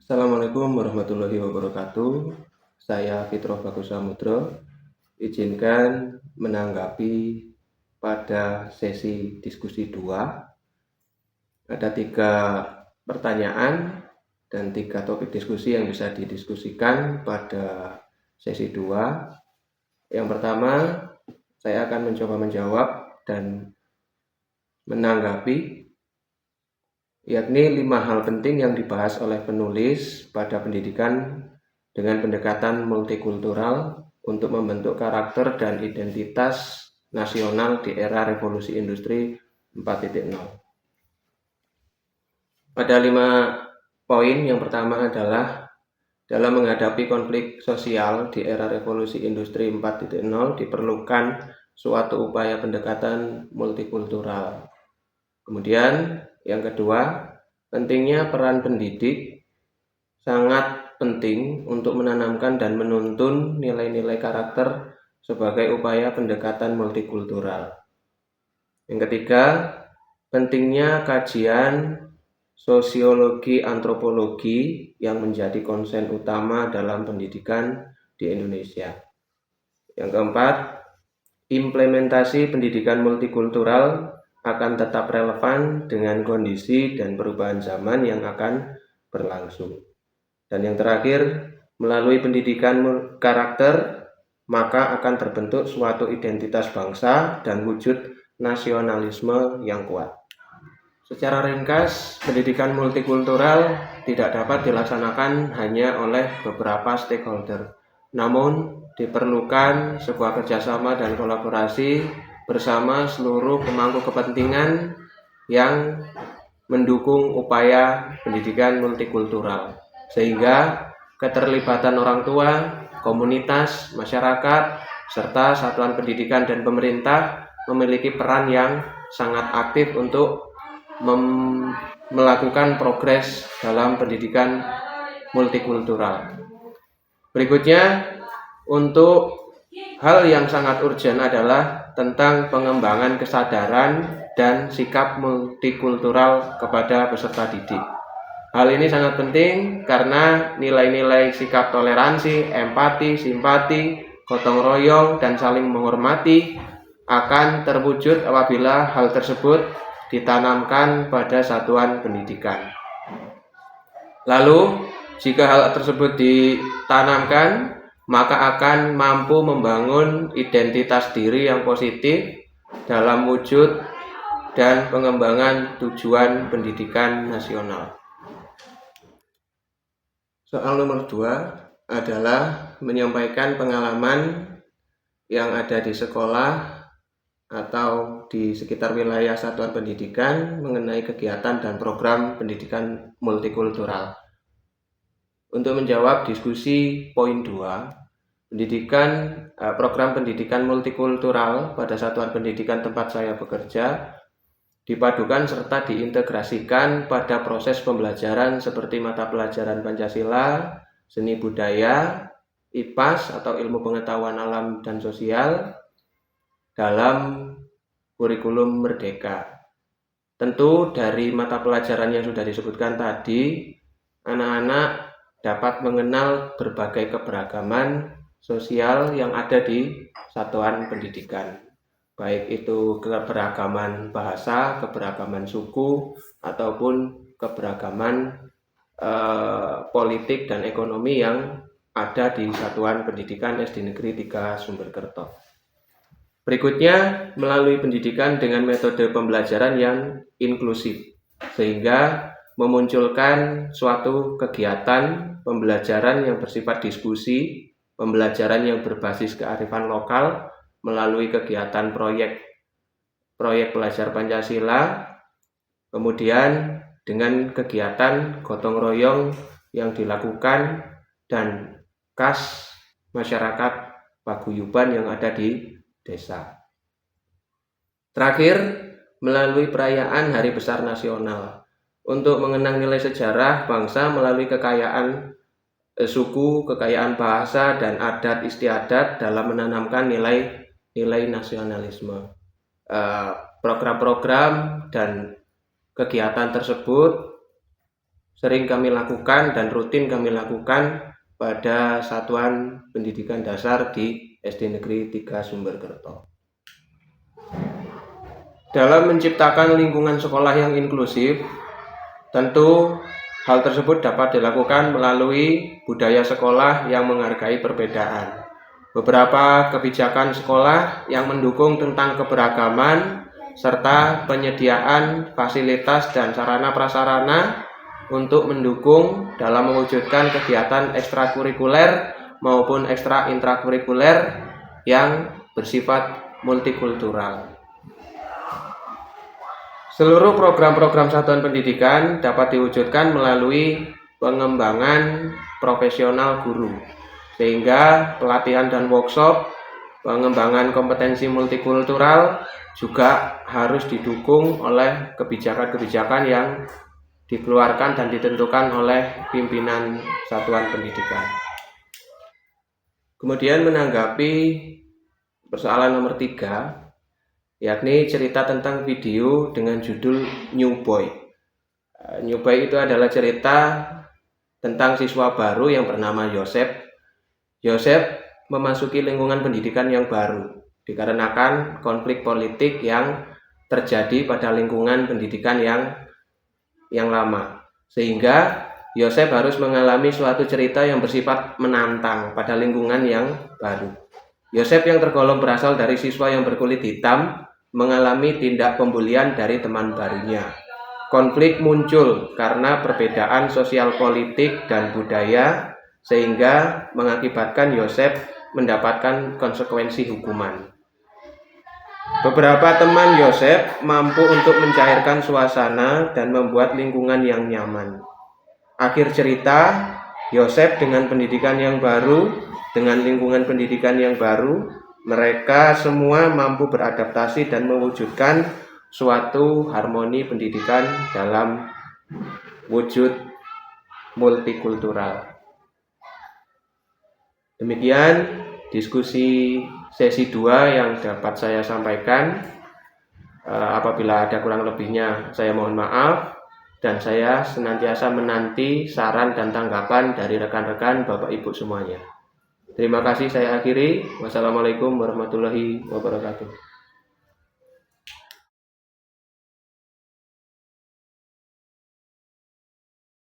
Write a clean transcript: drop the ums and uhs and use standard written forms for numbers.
Assalamualaikum warahmatullahi wabarakatuh. Saya Fitro Bagus Samudro. Izinkan menanggapi pada sesi diskusi 2. Ada 3 pertanyaan dan 3 topik diskusi yang bisa didiskusikan pada sesi 2. Yang pertama, saya akan mencoba menjawab dan menanggapi, yakni 5 hal penting yang dibahas oleh penulis pada pendidikan dengan pendekatan multikultural untuk membentuk karakter dan identitas nasional di era revolusi industri 4.0. Pada 5 poin, yang pertama adalah dalam menghadapi konflik sosial di era revolusi industri 4.0 diperlukan suatu upaya pendekatan multikultural. Kemudian yang kedua, pentingnya peran pendidik sangat penting untuk menanamkan dan menuntun nilai-nilai karakter sebagai upaya pendekatan multikultural. Yang ketiga, pentingnya kajian sosiologi antropologi yang menjadi konsen utama dalam pendidikan di Indonesia. Yang keempat, implementasi pendidikan multikultural akan tetap relevan dengan kondisi dan perubahan zaman yang akan berlangsung. Dan yang terakhir, melalui pendidikan karakter, maka akan terbentuk suatu identitas bangsa dan wujud nasionalisme yang kuat. Secara ringkas, pendidikan multikultural tidak dapat dilaksanakan hanya oleh beberapa stakeholder, namun diperlukan sebuah kerjasama dan kolaborasi bersama seluruh pemangku kepentingan yang mendukung upaya pendidikan multikultural, sehingga keterlibatan orang tua, komunitas, masyarakat, serta satuan pendidikan dan pemerintah memiliki peran yang sangat aktif untuk melakukan progres dalam pendidikan multikultural. Berikutnya, untuk hal yang sangat urgent adalah tentang pengembangan kesadaran dan sikap multikultural kepada peserta didik. Hal ini sangat penting karena nilai-nilai sikap toleransi, empati, simpati, gotong royong, dan saling menghormati akan terwujud apabila hal tersebut ditanamkan pada satuan pendidikan. Lalu, jika hal tersebut ditanamkan, maka akan mampu membangun identitas diri yang positif dalam wujud dan pengembangan tujuan pendidikan nasional. Soal nomor 2 adalah menyampaikan pengalaman yang ada di sekolah atau di sekitar wilayah satuan pendidikan mengenai kegiatan dan program pendidikan multikultural. Untuk menjawab diskusi poin 2, program pendidikan multikultural pada satuan pendidikan tempat saya bekerja dipadukan serta diintegrasikan pada proses pembelajaran seperti mata pelajaran Pancasila, seni budaya, IPAS atau ilmu pengetahuan alam dan sosial dalam kurikulum Merdeka. Tentu dari mata pelajaran yang sudah disebutkan tadi, anak-anak dapat mengenal berbagai keberagaman sosial yang ada di satuan pendidikan, baik itu keberagaman bahasa, keberagaman suku, ataupun keberagaman politik dan ekonomi yang ada di satuan pendidikan SD Negeri 3 Sumberkerto. Berikutnya, melalui pendidikan dengan metode pembelajaran yang inklusif, sehingga memunculkan suatu kegiatan pembelajaran yang bersifat diskusi, pembelajaran yang berbasis kearifan lokal melalui kegiatan proyek pelajar Pancasila, kemudian dengan kegiatan gotong royong yang dilakukan dan kas masyarakat paguyuban yang ada di desa. Terakhir, melalui perayaan Hari Besar Nasional untuk mengenang nilai sejarah bangsa melalui kekayaan suku, kekayaan bahasa, dan adat istiadat dalam menanamkan nilai nasionalisme. Program-program dan kegiatan tersebut sering kami lakukan dan rutin kami lakukan pada Satuan Pendidikan Dasar di SD Negeri 3 Sumberkerto. Dalam menciptakan lingkungan sekolah yang inklusif, tentu hal tersebut dapat dilakukan melalui budaya sekolah yang menghargai perbedaan. Beberapa kebijakan sekolah yang mendukung tentang keberagaman serta penyediaan fasilitas dan sarana prasarana untuk mendukung dalam mewujudkan kegiatan ekstrakurikuler maupun ekstra intrakurikuler yang bersifat multikultural. Seluruh program-program satuan pendidikan dapat diwujudkan melalui pengembangan profesional guru, sehingga pelatihan dan workshop pengembangan kompetensi multikultural juga harus didukung oleh kebijakan-kebijakan yang dikeluarkan dan ditentukan oleh pimpinan satuan pendidikan. Kemudian menanggapi persoalan nomor 3, yakni cerita tentang video dengan judul New Boy. New Boy itu adalah cerita tentang siswa baru yang bernama Yosef. Yosef memasuki lingkungan pendidikan yang baru dikarenakan konflik politik yang terjadi pada lingkungan pendidikan yang lama, sehingga Yosef harus mengalami suatu cerita yang bersifat menantang pada lingkungan yang baru. Yosef yang tergolong berasal dari siswa yang berkulit hitam mengalami tindak pembulian dari teman barunya. Konflik muncul karena perbedaan sosial politik dan budaya, sehingga mengakibatkan Yosef mendapatkan konsekuensi hukuman. Beberapa teman Yosef mampu untuk mencairkan suasana dan membuat lingkungan yang nyaman. Akhir cerita, Yosef dengan pendidikan yang baru, dengan lingkungan pendidikan yang baru, mereka semua mampu beradaptasi dan mewujudkan suatu harmoni pendidikan dalam wujud multikultural. Demikian diskusi sesi 2 yang dapat saya sampaikan. Apabila ada kurang lebihnya saya mohon maaf, dan saya senantiasa menanti saran dan tanggapan dari rekan-rekan Bapak Ibu semuanya. Terima kasih, saya akhiri. Wassalamualaikum warahmatullahi wabarakatuh.